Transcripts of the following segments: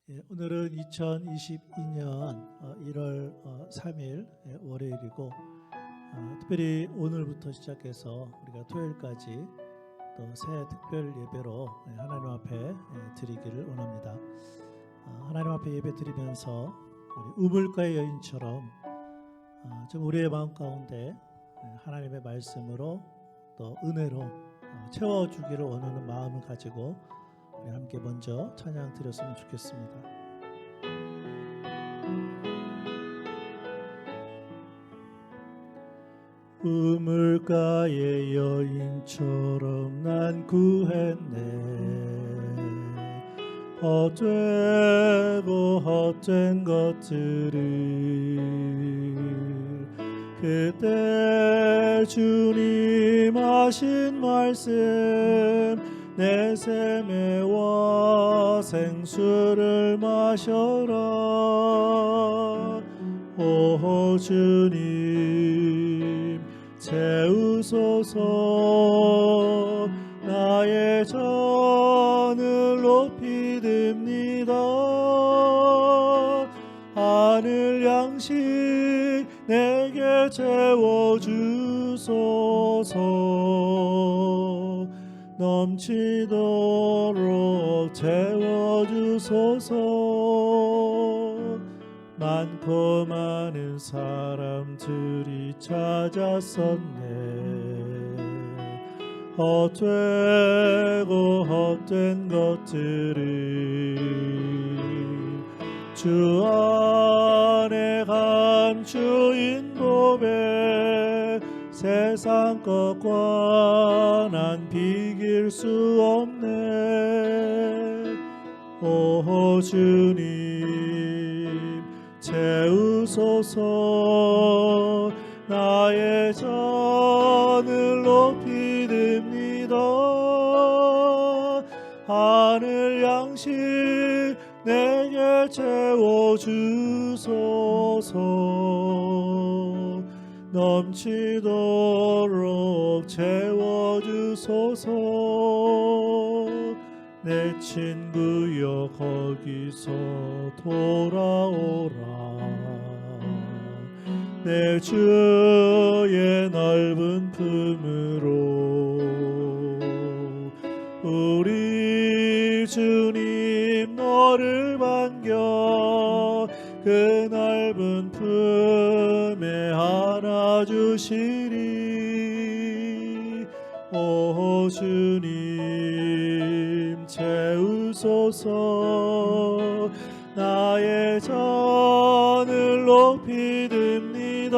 오늘은 2022년 1월 3일 월요일이고 특별히 오늘부터 시작해서 우리가 토요일까지 또 새 특별 예배로 하나님 앞에 드리기를 원합니다. 하나님 앞에 예배 드리면서 우리 우물가의 여인처럼 좀 우리의 마음 가운데 하나님의 말씀으로 또 은혜로 채워주기를 원하는 마음을 가지고 우리 함께 먼저 찬양 드렸으면 좋겠습니다. 우물가의 여인처럼 난 구했네. 헛되고 헛된 것들을 그때 주님 하신 말씀 내 샘에와 생수를 마셔라. 오 주님 채우소서. 나의 전을 높이 듭니다. 하늘 양식 내게 채워주소서. 넘치도록 채워주소서. 많고 많은 사람들이 찾았었네. 헛되고 헛된 것들을 주 안에 감추인 법에 세상 것과 난 비길 수 없네. 오 주님 채우소서. 나의 전을 높이 듭니다. 하늘 양식 내게 채워주소서. 넘치도록 채워주소서. 내 친구여 거기서 돌아오라. 내 주의 넓은 품으로. 우리 주님 너를 반겨 그 넓은 품에 안아주시리. 오 주님 채우소서. 나의 전을 높이 듭니다.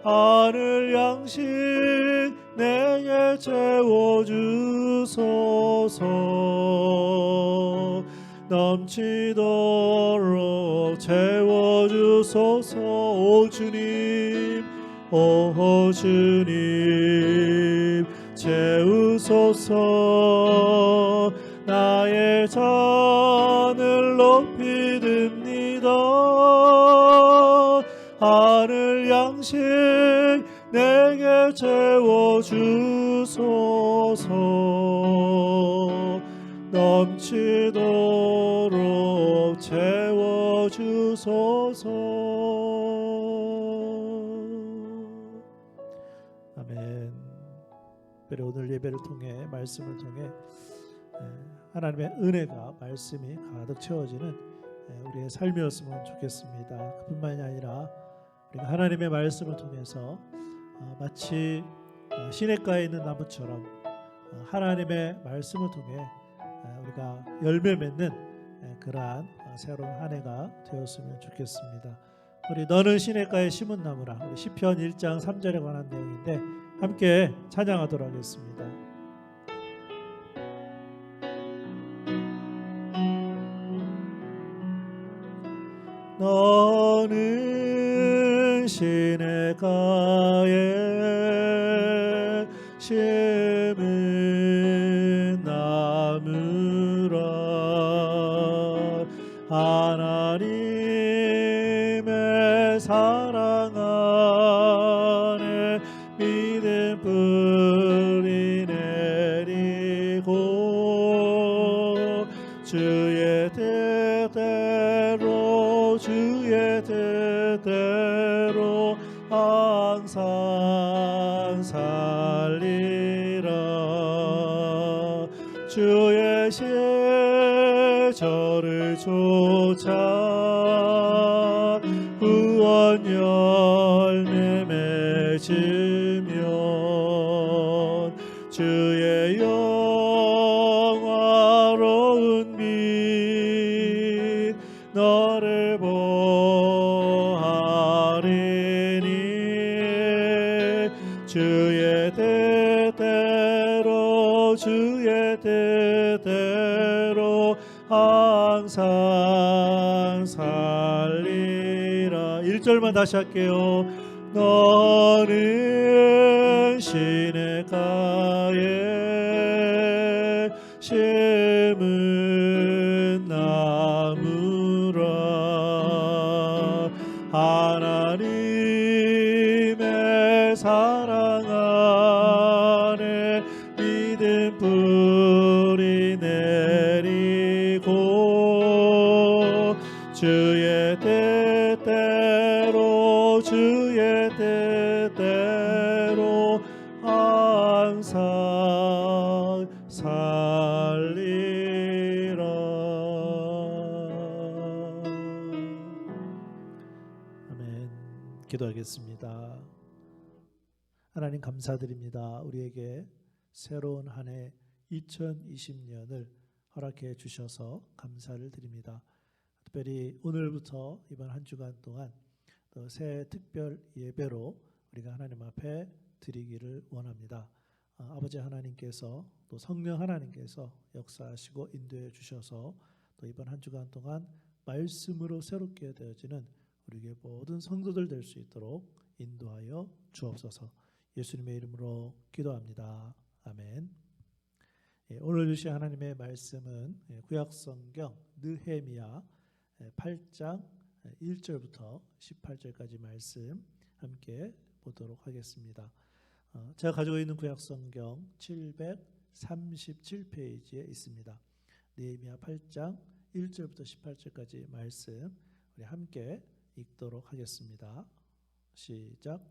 하늘 양식 내게 채워주소서. 넘치도록 채워주소서. 오 주님 오 주님 채우소서. 나의 전을 높이 듭니다. 하늘 양식 내게 채워주소서. 넘치도록 채워주소서. 아멘. 특별히 오늘 예배를 통해 말씀을 통해 하나님의 은혜가 말씀이 가득 채워지는 우리의 삶이었으면 좋겠습니다. 그뿐만이 아니라 우리가 하나님의 말씀을 통해서 마치 시냇가에 있는 나무처럼 하나님의 말씀을 통해 우리가 열매 맺는 그러한 새로운 한 해가 되었으면 좋겠습니다. 우리 너는 시냇가에 심은 나무라, 우리 시편 1장 3절에 관한 내용인데 함께 찬양하도록 하겠습니다. 너는 시냇가에 심은 나무라. 하나님의 사랑 안에 믿음 뿌리 내리고 주의 주의 뜻대로 항상 살리라. 주의 제자를 쫓아 구원 열매 맺으면 주의 영화로운 빛 너를 보하리니. 주의 뜻대로 주의 뜻대로 항상 살리라. 1절만 다시 할게요. 너는 시냇가에 심은 나무라. 하나님의 사랑 안에 믿음 뿌리 내리고 주의 뜻대로 주의 뜻대로 항상 살리라. 아멘. 기도하겠습니다. 하나님 감사드립니다. 우리에게 새로운 한 해 2020년을 허락해 주셔서 감사를 드립니다. 특별히 오늘부터 이번 한 주간 동안 또 새 특별 예배로 우리가 하나님 앞에 드리기를 원합니다. 아버지 하나님께서 또 성령 하나님께서 역사하시고 인도해 주셔서 또 이번 한 주간 동안 말씀으로 새롭게 되어지는 우리에게 모든 성도들 될 수 있도록 인도하여 주옵소서. 예수님의 이름으로 기도합니다. 아멘. 오늘 주신 하나님의 말씀은 구약성경 느헤미야 8장 1절부터 18절까지 말씀 함께 보도록 하겠습니다. 제가 가지고 있는 구약성경 737페이지에 있습니다. 느헤미야 8장 1절부터 18절까지 말씀 우리 함께 읽도록 하겠습니다. 시작.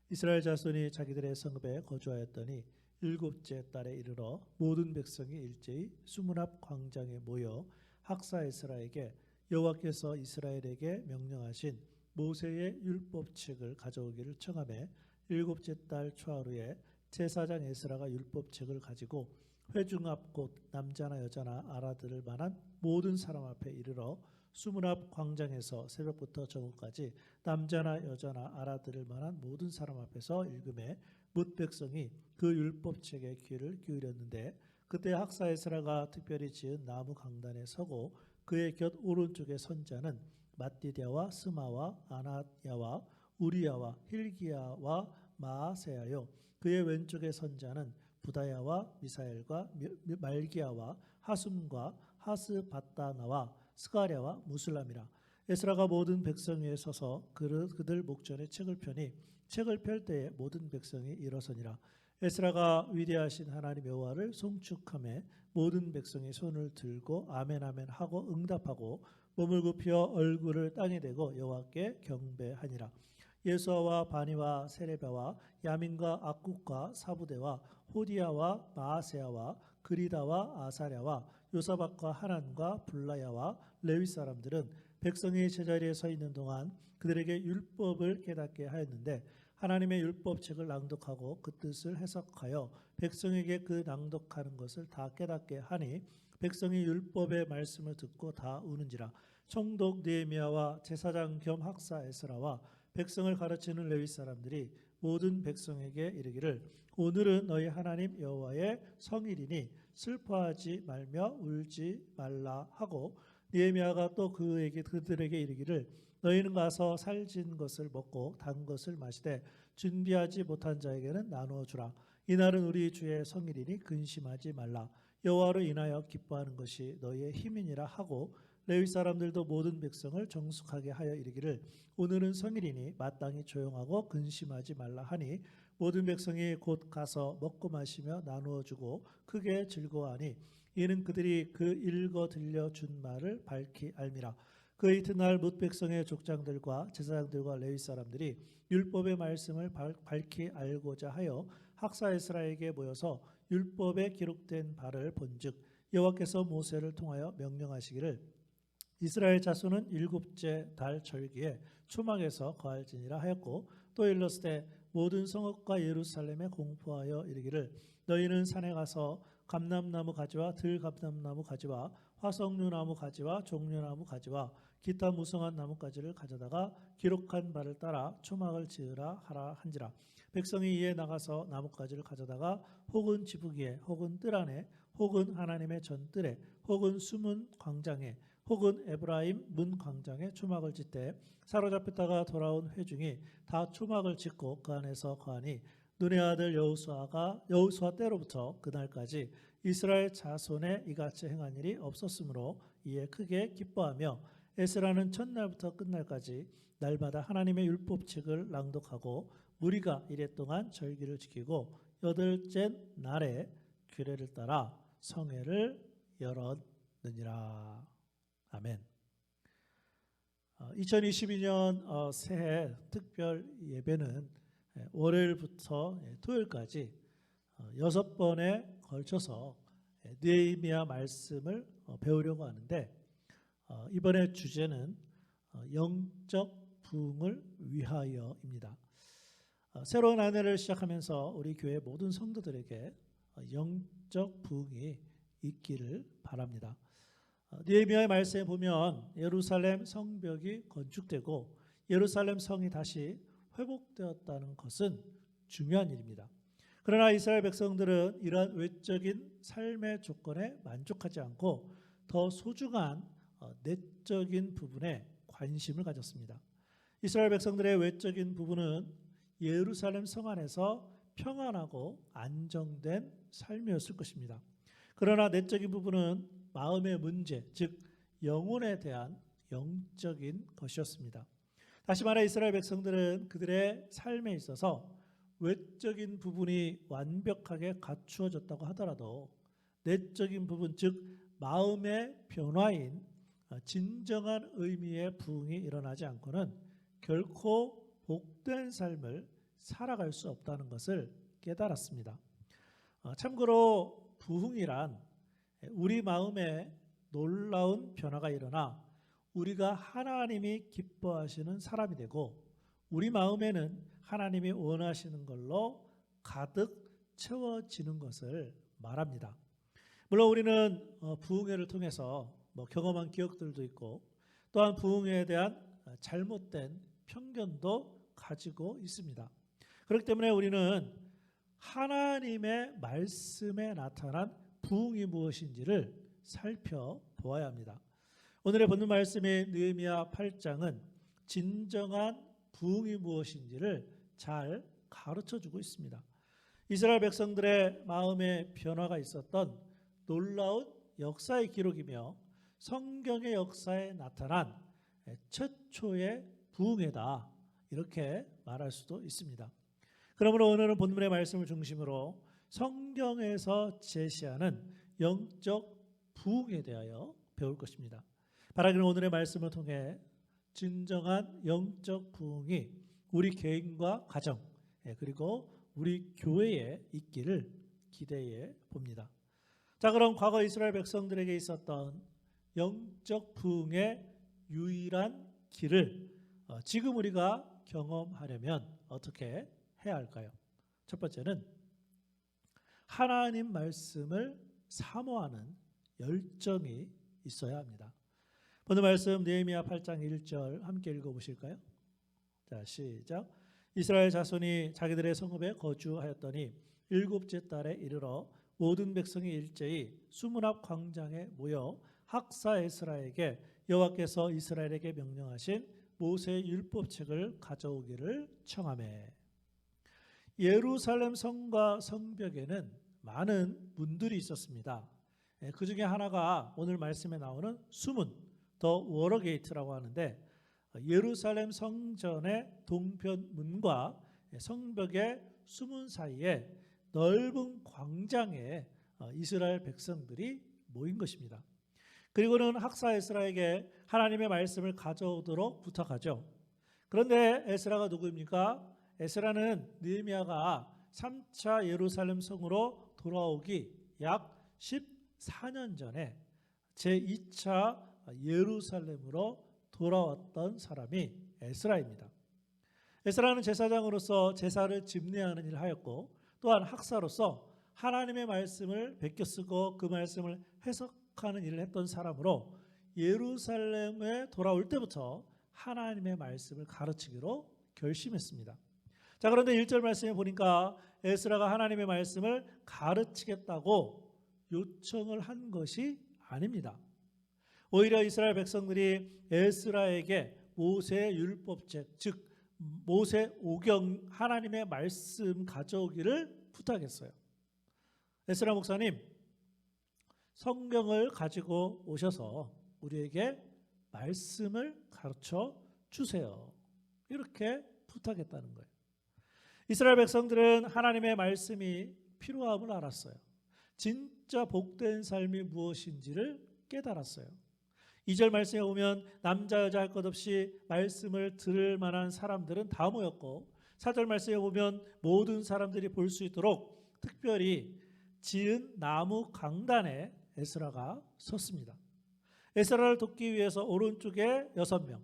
이스라엘 자손이 자기들의 성읍에 거주하였더니 일곱째 달에 이르러 모든 백성이 일제히 수문 앞 광장에 모여 학사에스라에게 여호와께서 이스라엘에게 명령하신 모세의 율법책을 가져오기를 청하매 일곱째 달 초하루에 제사장 에스라가 율법책을 가지고 회중 앞 곧 남자나 여자나 알아들을 만한 모든 사람 앞에 이르러 수문 앞 광장에서 새벽부터 저녁까지 남자나 여자나 알아들을 만한 모든 사람 앞에서 읽음에 뭇 백성이 그 율법책에 귀를 기울였는데 그때 학사에스라가 특별히 지은 나무 강단에 서고 그의 곁 오른쪽에 선 자는 mat디디아와 스마와 아나야와 우리야와 힐기야와 마아세야요 그의 왼쪽에 선 자는 부다야와 미사엘과 말기야와 하숨과 하스바다나와 스가랴와 무술람이라. 에스라가 모든 백성 위에 서서 그들 목전에 책을 펴니 책을 펼 때에 모든 백성이 일어서니라. 에스라가 위대하신 하나님 여호와를 송축하며 모든 백성이 손을 들고 아멘 아멘 하고 응답하고 몸을 굽혀 얼굴을 땅에 대고 여호와께 경배하니라. 예수아와 바니와 세레바와 야민과 악국과 사부대와 호디야와 마아세야와 그리다와 아사랴와 요사박과 하난과 블라야와 레위 사람들은 백성이 제자리에 서 있는 동안 그들에게 율법을 깨닫게 하였는데 하나님의 율법책을 낭독하고 그 뜻을 해석하여 백성에게 그 낭독하는 것을 다 깨닫게 하니 백성이 율법의 말씀을 듣고 다 우는지라. 총독 느헤미야와 제사장 겸 학사 에스라와 백성을 가르치는 레위 사람들이 모든 백성에게 이르기를 오늘은 너희 하나님 여호와의 성일이니 슬퍼하지 말며 울지 말라 하고 느헤미야가 또 그들에게 이르기를 너희는 가서 살진 것을 먹고 단 것을 마시되 준비하지 못한 자에게는 나누어 주라. 이날은 우리 주의 성일이니 근심하지 말라. 여호와로 인하여 기뻐하는 것이 너희의 힘이니라 하고 레위 사람들도 모든 백성을 정숙하게 하여 이르기를 오늘은 성일이니 마땅히 조용하고 근심하지 말라 하니 모든 백성이 곧 가서 먹고 마시며 나누어 주고 크게 즐거워하니 이는 그들이 그 읽어 들려 준 말을 밝히 알미라. 그 이튿날 뭇 백성의 족장들과 제사장들과 레위 사람들이 율법의 말씀을 밝히 알고자 하여 학사 에스라에게 모여서 율법에 기록된 바를 본즉 여호와께서 모세를 통하여 명령하시기를 이스라엘 자손은 일곱째 달 절기에 초막에서 거할지니라 하였고 또 일렀으되 모든 성읍과 예루살렘에 공포하여 이르기를 너희는 산에 가서 감람나무 가지와 들감람나무 가지와 화석류나무 가지와 종려나무 가지와 기타 무성한 나뭇가지를 가져다가 기록한 바를 따라 초막을 지으라 하라 한지라. 백성이 이에 나가서 나뭇가지를 가져다가 혹은 지붕 위에 혹은 뜰 안에 혹은 하나님의 전뜰에 혹은 숨은 광장에 혹은 에브라임 문 광장에 초막을 짓되 사로잡혔다가 돌아온 회중이 다 초막을 짓고 그 안에서 거하니 눈의 아들 여호수아 때로부터 그날까지 이스라엘 자손에 이같이 행한 일이 없었으므로 이에 크게 기뻐하며 에스라는 첫날부터 끝날까지 날마다 하나님의 율법책을 낭독하고 무리가 이래 동안 절기를 지키고 여덟째 날에 규례를 따라 성회를 열었느니라. 아멘. 2022년 새해 특별 예배는 월요일부터 토요일까지 6번에 걸쳐서 느헤미야 말씀을 배우려고 하는데 이번에 주제는 영적 부흥을 위하여입니다. 새로운 한 해를 시작하면서 우리 교회 모든 성도들에게 영적 부흥이 있기를 바랍니다. 느헤미야의 말씀에 보면 예루살렘 성벽이 건축되고 예루살렘 성이 다시 회복되었다는 것은 중요한 일입니다. 그러나 이스라엘 백성들은 이러한 외적인 삶의 조건에 만족하지 않고 더 소중한 내적인 부분에 관심을 가졌습니다. 이스라엘 백성들의 외적인 부분은 예루살렘 성 안에서 평안하고 안정된 삶이었을 것입니다. 그러나 내적인 부분은 마음의 문제, 즉 영혼에 대한 영적인 것이었습니다. 다시 말해 이스라엘 백성들은 그들의 삶에 있어서 외적인 부분이 완벽하게 갖추어졌다고 하더라도 내적인 부분, 즉 마음의 변화인 진정한 의미의 부흥이 일어나지 않고는 결코 복된 삶을 살아갈 수 없다는 것을 깨달았습니다. 참고로 부흥이란 우리 마음에 놀라운 변화가 일어나 우리가 하나님이 기뻐하시는 사람이 되고 우리 마음에는 하나님이 원하시는 걸로 가득 채워지는 것을 말합니다. 물론 우리는 부흥회를 통해서 경험한 기억들도 있고 또한 부흥회에 대한 잘못된 편견도 가지고 있습니다. 그렇기 때문에 우리는 하나님의 말씀에 나타난 부흥이 무엇인지를 살펴보아야 합니다. 오늘의 본문 말씀인 느헤미야 8장은 진정한 부흥이 무엇인지를 잘 가르쳐주고 있습니다. 이스라엘 백성들의 마음의 변화가 있었던 놀라운 역사의 기록이며 성경의 역사에 나타난 최초의 부흥회다, 이렇게 말할 수도 있습니다. 그러므로 오늘은 본문의 말씀을 중심으로 성경에서 제시하는 영적 부흥에 대하여 배울 것입니다. 바라기는 오늘의 말씀을 통해 진정한 영적 부흥이 우리 개인과 가정 그리고 우리 교회에 있기를 기대해 봅니다. 자, 그럼 과거 이스라엘 백성들에게 있었던 영적 부흥의 유일한 길을 지금 우리가 경험하려면 어떻게 해야 할까요? 첫 번째는 하나님 말씀을 사모하는 열정이 있어야 합니다. 오늘 말씀 느헤미야 8장 1절 함께 읽어보실까요? 자, 시작. 이스라엘 자손이 자기들의 성읍에 거주하였더니 일곱째 달에 이르러 모든 백성이 일제히 수문 앞 광장에 모여 학사 에스라에게 여호와께서 이스라엘에게 명령하신 모세의 율법책을 가져오기를 청하매. 예루살렘 성과 성벽에는 많은 문들이 있었습니다. 그 중에 하나가 오늘 말씀에 나오는 수문, 더 워러 게이트라고 하는데 예루살렘 성전의 동편문과 성벽의 수문 사이에 넓은 광장에 이스라엘 백성들이 모인 것입니다. 그리고는 학사 에스라에게 하나님의 말씀을 가져오도록 부탁하죠. 그런데 에스라가 누구입니까? 에스라는 느헤미야가 3차 예루살렘 성으로 돌아오기 약 14년 전에 제2차 예루살렘으로 돌아왔던 사람이 에스라입니다. 에스라는 제사장으로서 제사를 집례하는 일을 하였고 또한 학사로서 하나님의 말씀을 베껴 쓰고 그 말씀을 해석하는 일을 했던 사람으로 예루살렘에 돌아올 때부터 하나님의 말씀을 가르치기로 결심했습니다. 자, 그런데 1절 말씀에 보니까 에스라가 하나님의 말씀을 가르치겠다고 요청을 한 것이 아닙니다. 오히려 이스라엘 백성들이 에스라에게 모세의 율법책, 즉 모세 오경 하나님의 말씀 가져오기를 부탁했어요. 에스라 목사님, 성경을 가지고 오셔서 우리에게 말씀을 가르쳐 주세요. 이렇게 부탁했다는 거예요. 이스라엘 백성들은 하나님의 말씀이 필요함을 알았어요. 진짜 복된 삶이 무엇인지를 깨달았어요. 2절 말씀에 보면 남자 여자 할 것 없이 말씀을 들을 만한 사람들은 다 모였고 4절 말씀에 보면 모든 사람들이 볼 수 있도록 특별히 지은 나무 강단에 에스라가 섰습니다. 에스라를 돕기 위해서 오른쪽에 6명,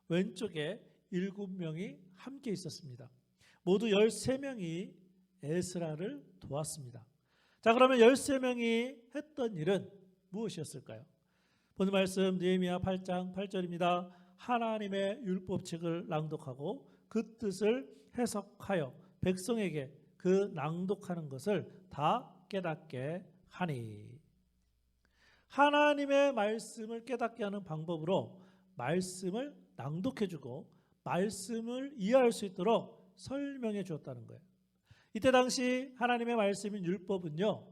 왼쪽에 7명이 함께 있었습니다. 모두 13명이 에스라를 도왔습니다. 자, 그러면 13명이 했던 일은 무엇이었을까요? 오늘 말씀 느헤미야 8장 8절입니다. 하나님의 율법책을 낭독하고 그 뜻을 해석하여 백성에게 그 낭독하는 것을 다 깨닫게 하니. 하나님의 말씀을 깨닫게 하는 방법으로 말씀을 낭독해주고 말씀을 이해할 수 있도록 설명해 주었다는 거예요. 이때 당시 하나님의 말씀인 율법은요,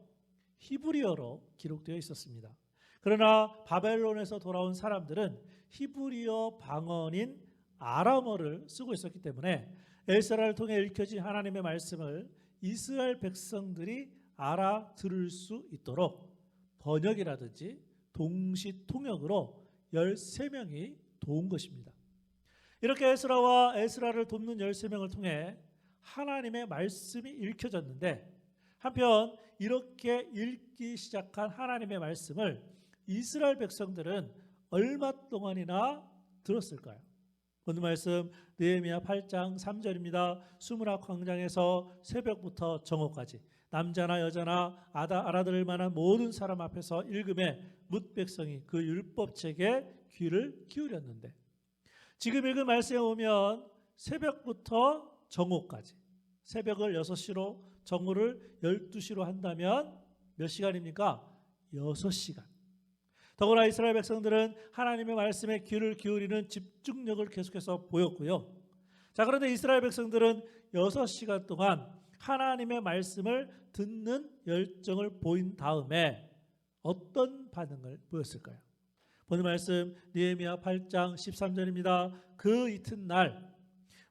히브리어로 기록되어 있었습니다. 그러나 바벨론에서 돌아온 사람들은 히브리어 방언인 아람어를 쓰고 있었기 때문에 에스라를 통해 읽혀진 하나님의 말씀을 이스라엘 백성들이 알아들을 수 있도록 번역이라든지 동시 통역으로 13명이 도운 것입니다. 이렇게 에스라와 에스라를 돕는 13명을 통해 하나님의 말씀이 읽혀졌는데, 한편 이렇게 읽기 시작한 하나님의 말씀을 이스라엘 백성들은 얼마 동안이나 들었을까요? 오늘 말씀 느헤미야 8장 3절입니다. 수문학 광장에서 새벽부터 정오까지 남자나 여자나 알아들을 만한 모든 사람 앞에서 읽음에 뭇 백성이 그 율법책에 귀를 기울였는데, 지금 읽은 말씀에 보면 새벽부터 정오까지, 새벽을 6시로 정오를 12시로 한다면 몇 시간입니까? 6시간. 더구나 이스라엘 백성들은 하나님의 말씀에 귀를 기울이는 집중력을 계속해서 보였고요. 자, 그런데 이스라엘 백성들은 6시간 동안 하나님의 말씀을 듣는 열정을 보인 다음에 어떤 반응을 보였을까요? 오늘 말씀 느헤미야 8장 13절입니다. 그 이튿날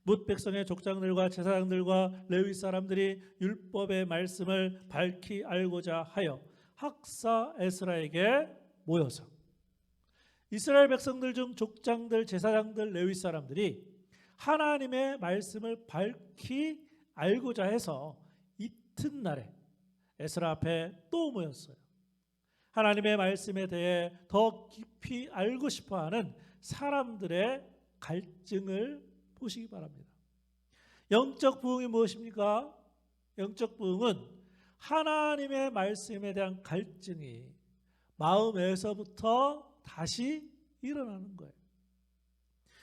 뭇 백성의 족장들과 제사장들과 레위 사람들이 율법의 말씀을 밝히 알고자 하여 학사 에스라에게 모여서, 이스라엘 백성들 중 족장들, 제사장들, 레위 사람들이 하나님의 말씀을 밝히 알고자 해서 이튿날에 에스라 앞에 또 모였어요. 하나님의 말씀에 대해 더 깊이 알고 싶어하는 사람들의 갈증을 보시기 바랍니다. 영적 부흥이 무엇입니까? 영적 부흥은 하나님의 말씀에 대한 갈증이 마음에서부터 다시 일어나는 거예요.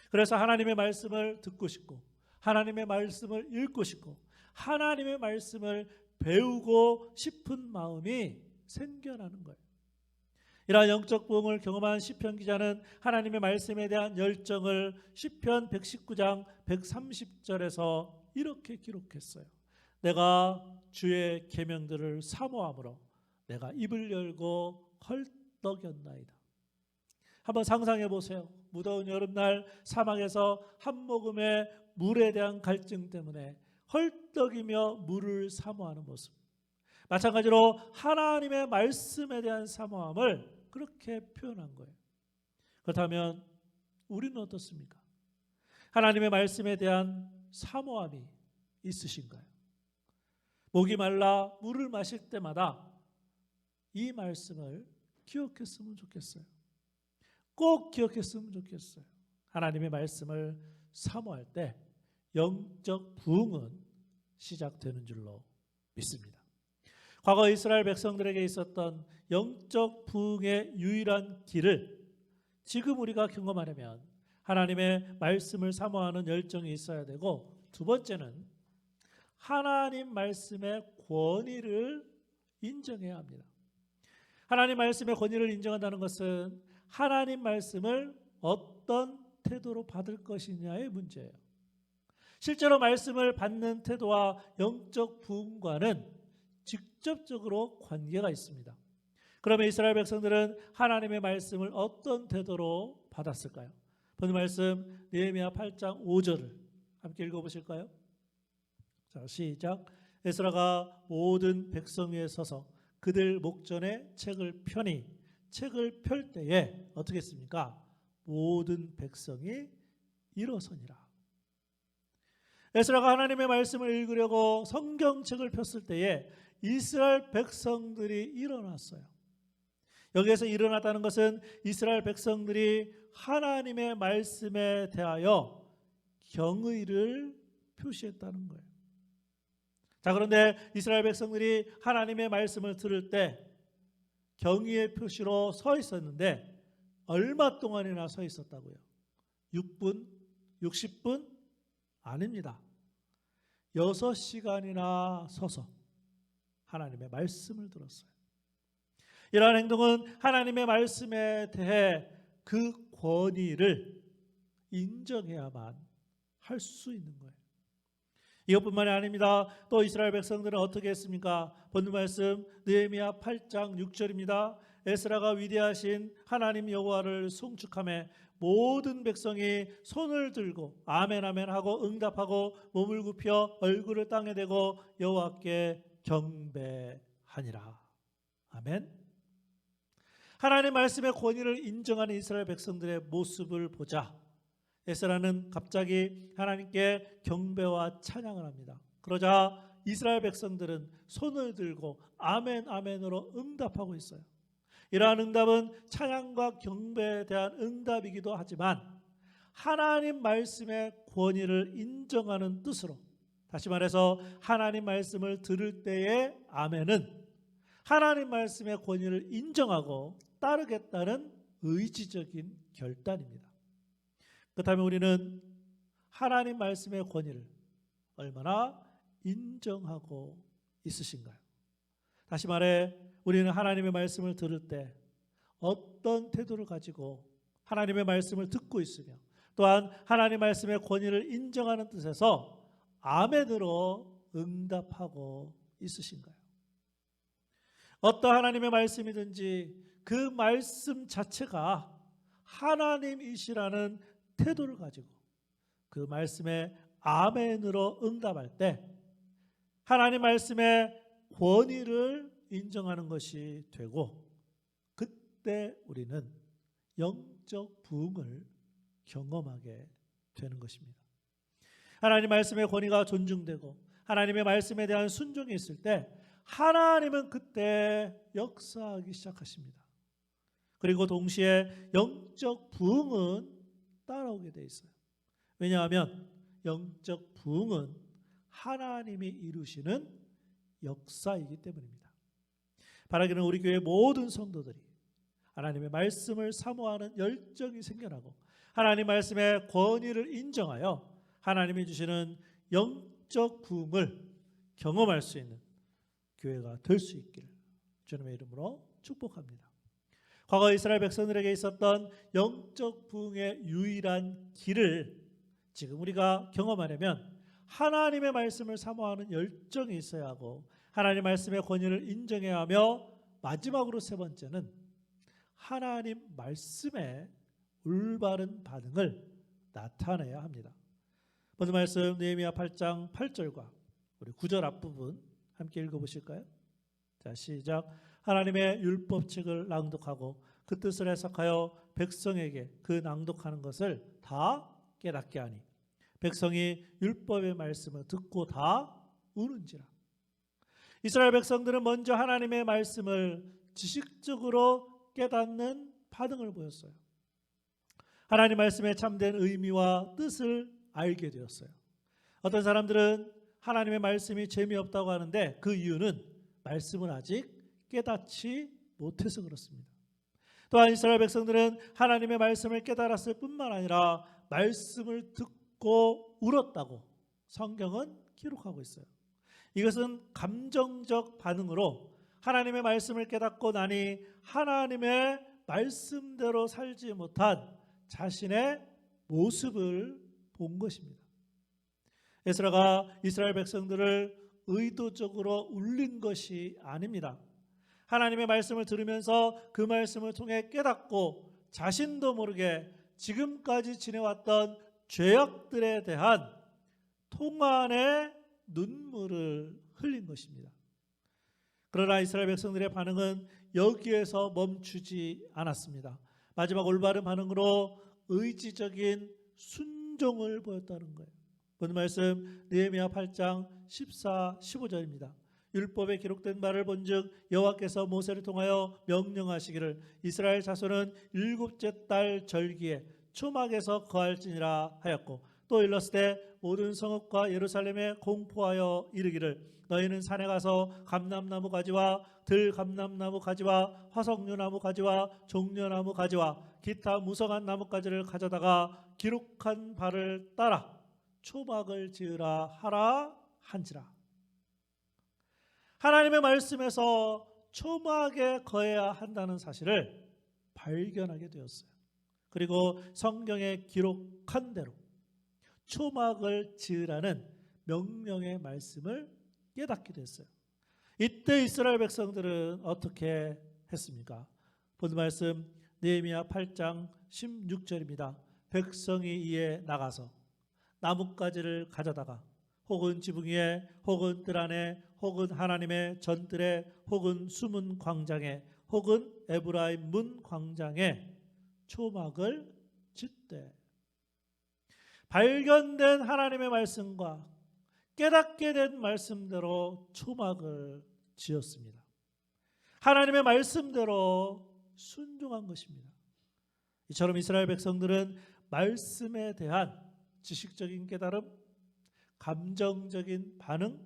그래서 하나님의 말씀을 듣고 싶고 하나님의 말씀을 읽고 싶고 하나님의 말씀을 배우고 싶은 마음이 생겨나는 거예요. 이러한 영적 부흥을 경험한 시편 기자는 하나님의 말씀에 대한 열정을 시편 119장 130절에서 이렇게 기록했어요. 내가 주의 계명들을 사모함으로 내가 입을 열고 헐떡였나이다. 한번 상상해 보세요. 무더운 여름날 사막에서 한 모금의 물에 대한 갈증 때문에 헐떡이며 물을 사모하는 모습. 마찬가지로 하나님의 말씀에 대한 사모함을 그렇게 표현한 거예요. 그렇다면 우리는 어떻습니까? 하나님의 말씀에 대한 사모함이 있으신가요? 목이 말라 물을 마실 때마다 이 말씀을 기억했으면 좋겠어요. 꼭 기억했으면 좋겠어요. 하나님의 말씀을 사모할 때 영적 부흥은 시작되는 줄로 믿습니다. 과거 이스라엘 백성들에게 있었던 영적 부흥의 유일한 길을 지금 우리가 경험하려면 하나님의 말씀을 사모하는 열정이 있어야 되고, 두 번째는 하나님 말씀의 권위를 인정해야 합니다. 하나님 말씀의 권위를 인정한다는 것은 하나님 말씀을 어떤 태도로 받을 것이냐의 문제예요. 실제로 말씀을 받는 태도와 영적 부흥과는 직접적으로 관계가 있습니다. 그러면 이스라엘 백성들은 하나님의 말씀을 어떤 태도로 받았을까요? 본문 말씀 느헤미야 8장 5절을 함께 읽어보실까요? 자, 시작. 에스라가 모든 백성 위에 서서 그들 목전에 책을 펴니 책을 펼 때에 어떻게 했습니까? 모든 백성이 일어서니라. 에스라가 하나님의 말씀을 읽으려고 성경책을 폈을 때에 이스라엘 백성들이 일어났어요. 여기에서 일어났다는 것은 이스라엘 백성들이 하나님의 말씀에 대하여 경의를 표시했다는 거예요. 자, 그런데 이스라엘 백성들이 하나님의 말씀을 들을 때 경의의 표시로 서 있었는데 얼마 동안이나 서 있었다고요? 6분? 60분? 아닙니다. 6시간이나 서서 하나님의 말씀을 들었어요. 이러한 행동은 하나님의 말씀에 대해 그 권위를 인정해야만 할 수 있는 거예요. 이것뿐만이 아닙니다. 또 이스라엘 백성들은 어떻게 했습니까? 본문 말씀 느헤미야 8장 6절입니다. 에스라가 위대하신 하나님 여호와를 송축하며 모든 백성이 손을 들고 아멘 아멘 하고 응답하고 몸을 굽혀 얼굴을 땅에 대고 여호와께 경배하니라. 아멘. 하나님의 말씀의 권위를 인정하는 이스라엘 백성들의 모습을 보자 에스라는 갑자기 하나님께 경배와 찬양을 합니다. 그러자 이스라엘 백성들은 손을 들고 아멘 아멘으로 응답하고 있어요. 이러한 응답은 찬양과 경배에 대한 응답이기도 하지만 하나님 말씀의 권위를 인정하는 뜻으로, 다시 말해서 하나님 말씀을 들을 때의 아멘은 하나님 말씀의 권위를 인정하고 따르겠다는 의지적인 결단입니다. 그렇다면 우리는 하나님 말씀의 권위를 얼마나 인정하고 있으신가요? 다시 말해 우리는 하나님의 말씀을 들을 때 어떤 태도를 가지고 하나님의 말씀을 듣고 있으며, 또한 하나님 말씀의 권위를 인정하는 뜻에서 아멘으로 응답하고 있으신가요? 어떤 하나님의 말씀이든지 그 말씀 자체가 하나님이시라는 태도를 가지고 그 말씀에 아멘으로 응답할 때 하나님 말씀의 권위를 인정하는 것이 되고, 그때 우리는 영적 부흥을 경험하게 되는 것입니다. 하나님 말씀의 권위가 존중되고 하나님의 말씀에 대한 순종이 있을 때 하나님은 그때 역사하기 시작하십니다. 그리고 동시에 영적 부흥은 따라오게 돼 있어요. 왜냐하면 영적 부흥은 하나님이 이루시는 역사이기 때문입니다. 바라기는 우리 교회 모든 성도들이 하나님의 말씀을 사모하는 열정이 생겨나고 하나님 말씀의 권위를 인정하여 하나님이 주시는 영적 부흥을 경험할 수 있는 교회가 될 수 있기를 주님의 이름으로 축복합니다. 과거 이스라엘 백성들에게 있었던 영적 부흥의 유일한 길을 지금 우리가 경험하려면 하나님의 말씀을 사모하는 열정이 있어야 하고 하나님 말씀의 권위를 인정해야 하며, 마지막으로 세 번째는 하나님 말씀의 올바른 반응을 나타내야 합니다. 먼저 말씀 느헤미야 8장 8절과 우리 9절 앞부분 함께 읽어보실까요? 자, 시작. 하나님의 율법책을 낭독하고 그 뜻을 해석하여 백성에게 그 낭독하는 것을 다 깨닫게 하니 백성이 율법의 말씀을 듣고 다 우는지라. 이스라엘 백성들은 먼저 하나님의 말씀을 지식적으로 깨닫는 반응을 보였어요. 하나님 말씀의 참된 의미와 뜻을 알게 되었어요. 어떤 사람들은 하나님의 말씀이 재미없다고 하는데 그 이유는 말씀을 아직 깨닫지 못해서 그렇습니다. 또한 이스라엘 백성들은 하나님의 말씀을 깨달았을 뿐만 아니라 말씀을 듣고 울었다고 성경은 기록하고 있어요. 이것은 감정적 반응으로 하나님의 말씀을 깨닫고 나니 하나님의 말씀대로 살지 못한 자신의 모습을 본 것입니다. 에스라가 이스라엘 백성들을 의도적으로 울린 것이 아닙니다. 하나님의 말씀을 들으면서 그 말씀을 통해 깨닫고 자신도 모르게 지금까지 지내왔던 죄악들에 대한 통한의 눈물을 흘린 것입니다. 그러나 이스라엘 백성들의 반응은 여기에서 멈추지 않았습니다. 마지막 올바른 반응으로 의지적인 순종을 보였다는 거예요. 본 말씀 느헤미야 8장 14, 15절입니다. 율법에 기록된 바를 본즉 여호와께서 모세를 통하여 명령하시기를 이스라엘 자손은 일곱째 달 절기에 초막에서 거할지니라 하였고 또 일렀으되 모든 성읍과 예루살렘에 공포하여 이르기를 너희는 산에 가서 감람나무 가지와 들감람나무 가지와 화석류나무 가지와 종려나무 가지와 기타 무성한 나뭇가지를 가져다가 기록한 바를 따라 초막을 지으라 하라 한지라. 하나님의 말씀에서 초막에 거해야 한다는 사실을 발견하게 되었어요. 그리고 성경에 기록한 대로 초막을 지으라는 명령의 말씀을 깨닫게 됐어요. 이때 이스라엘 백성들은 어떻게 했습니까? 본 말씀 느헤미야 8장 16절입니다. 백성이 이에 나가서 나뭇가지를 가져다가 혹은 지붕 위에 혹은 뜰 안에 혹은 하나님의 전뜰에 혹은 숨은 광장에 혹은 에브라임 문 광장에 초막을 짓되 발견된 하나님의 말씀과 깨닫게 된 말씀대로 초막을 지었습니다. 하나님의 말씀대로 순종한 것입니다. 이처럼 이스라엘 백성들은 말씀에 대한 지식적인 깨달음, 감정적인 반응,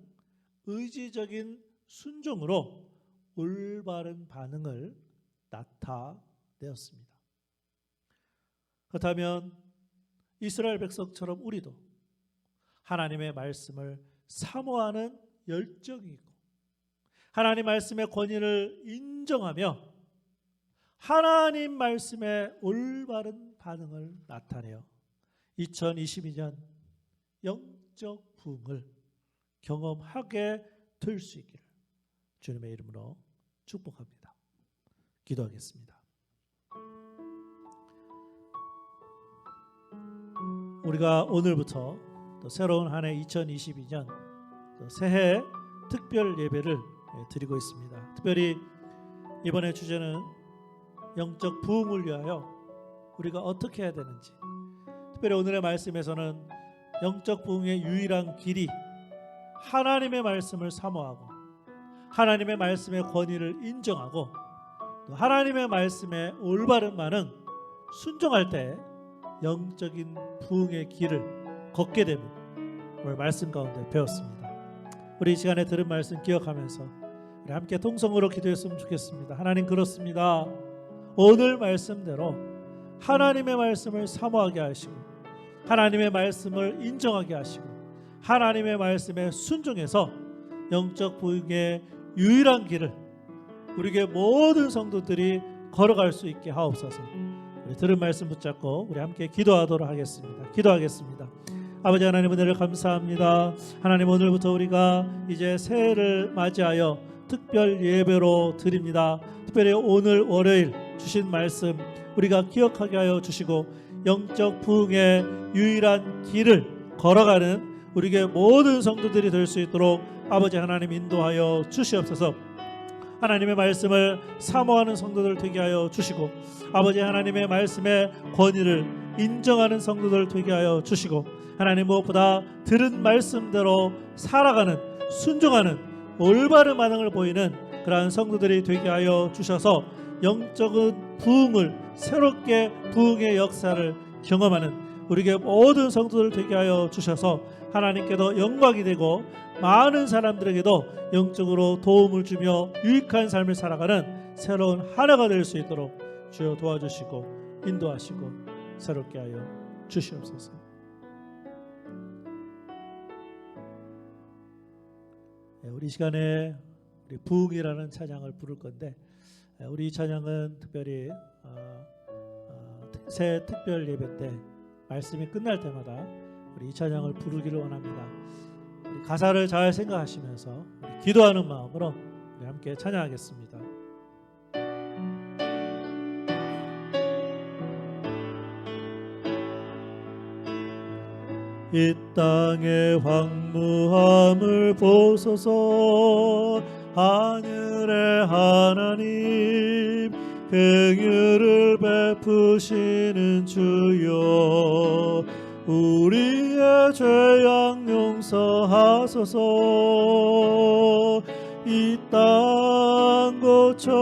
의지적인 순종으로 올바른 반응을 나타내었습니다. 그렇다면 이스라엘 백성처럼 우리도 하나님의 말씀을 사모하는 열정이 있고 하나님 말씀의 권위를 인정하며 하나님 말씀의 올바른 반응을 나타내어 2022년 영적 부흥을 경험하게 될 수 있기를 주님의 이름으로 축복합니다. 기도하겠습니다. 우리가 오늘부터 또 새로운 한 해 2022년 또 새해 특별 예배를 드리고 있습니다. 특별히 이번에 주제는 영적 부흥을 위하여 우리가 어떻게 해야 되는지, 특별히 오늘의 말씀에서는 영적 부흥의 유일한 길이 하나님의 말씀을 사모하고 하나님의 말씀의 권위를 인정하고 또 하나님의 말씀에 올바른 반응 순종할 때 영적인 부흥의 길을 걷게 됨을 오늘 말씀 가운데 배웠습니다. 우리 이 시간에 들은 말씀 기억하면서 우리 함께 통성으로 기도했으면 좋겠습니다. 하나님, 그렇습니다. 오늘 말씀대로 하나님의 말씀을 사모하게 하시고 하나님의 말씀을 인정하게 하시고 하나님의 말씀에 순종해서 영적 부흥의 유일한 길을 우리에게 모든 성도들이 걸어갈 수 있게 하옵소서. 우리 들은 말씀 붙잡고 우리 함께 기도하도록 하겠습니다. 기도하겠습니다. 아버지 하나님, 은혜를 감사합니다. 하나님, 오늘부터 우리가 이제 새해를 맞이하여 특별 예배로 드립니다. 특별히 오늘 월요일 주신 말씀 우리가 기억하게 하여 주시고 영적 부흥의 유일한 길을 걸어가는 우리에게 모든 성도들이 될 수 있도록 아버지 하나님 인도하여 주시옵소서. 하나님의 말씀을 사모하는 성도들 되게 하여 주시고, 아버지 하나님의 말씀의 권위를 인정하는 성도들 되게 하여 주시고, 하나님 무엇보다 들은 말씀대로 살아가는, 순종하는, 올바른 반응을 보이는 그러한 성도들이 되게 하여 주셔서 영적인 부흥을, 새롭게 부흥의 역사를 경험하는 우리에게 모든 성도들 되게 하여 주셔서 하나님께도 영광이 되고 많은 사람들에게도 영적으로 도움을 주며 유익한 삶을 살아가는 새로운 한 해가 될 수 있도록 주여 도와주시고 인도하시고 새롭게 하여 주시옵소서. 우리 시간에 우리 부흥이라는 찬양을 부를 건데, 우리 이 찬양은 특별히 새 특별 예배 때 말씀이 끝날 때마다 우리 이 찬양을 부르기를 원합니다. 우리 가사를 잘 생각하시면서 우리 기도하는 마음으로 우리 함께 찬양하겠습니다. 이 땅의 황무함을 보소서. 하늘의 하나님, 긍휼을 베푸시는 주여, 우리의 죄악 용서하소서. 이 땅 고쳐주소서.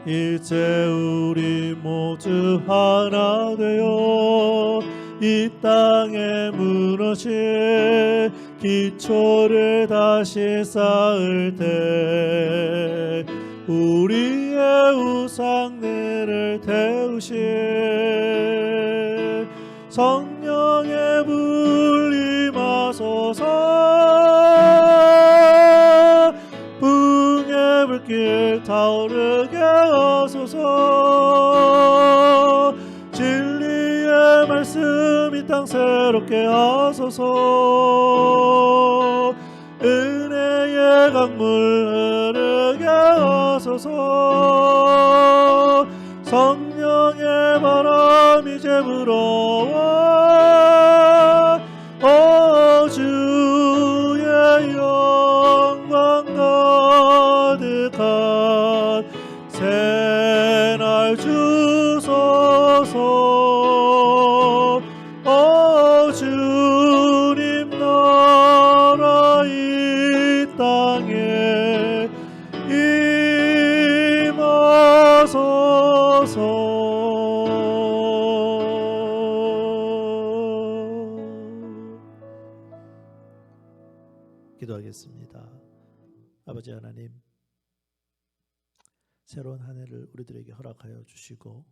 이제 우리 모두 하나 되어 이 땅에 무너진 기초를 다시 쌓을 때 우리의 우상들을 태우신 성령의 불 임하소서. 부흥의 불길 타오르게 하소서. 진리의 말씀 이 땅 새롭게 하소서. 은혜의 강물 흐르게 하소서. 성령의 바람 이제 불어와 주의 영광 가득한 새날 주소서. 주님 나라 이 땅에 임하소서. 기도하겠습니다. 아버지 하나님, 새로운 한 해를 우리들에게 허락하여 주시고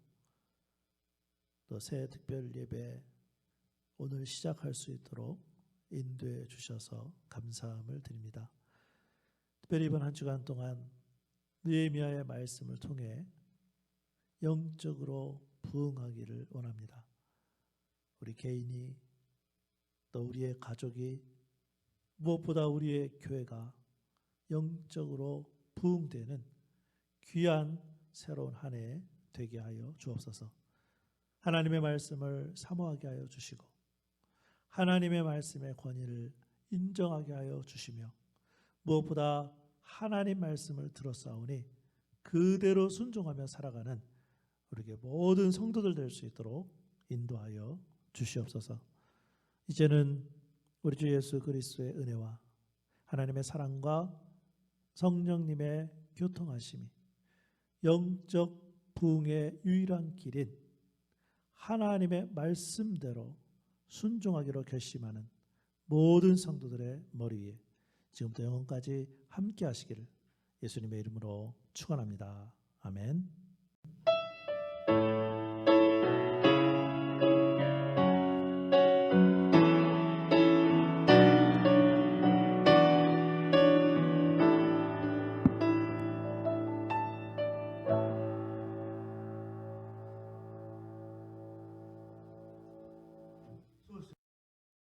또 새 특별 예배 오늘 시작할 수 있도록 인도해 주셔서 감사함을 드립니다. 특별히 이번 한 주간 동안 느헤미야의 말씀을 통해 영적으로 부흥하기를 원합니다. 우리 개인이 또 우리의 가족이 무엇보다 우리의 교회가 영적으로 부흥되는 귀한 새로운 한 해 되게 하여 주옵소서. 하나님의 말씀을 사모하게 하여 주시고 하나님의 말씀의 권위를 인정하게 하여 주시며 무엇보다 하나님 말씀을 들었사오니 그대로 순종하며 살아가는 우리에게 모든 성도들 될 수 있도록 인도하여 주시옵소서. 이제는 우리 주 예수 그리스도의 은혜와 하나님의 사랑과 성령님의 교통하심이 영적 부흥의 유일한 길인 하나님의 말씀대로 순종하기로 결심하는 모든 성도들의 머리 위에 지금부터 영원까지 함께 하시기를 예수님의 이름으로 축원합니다. 아멘.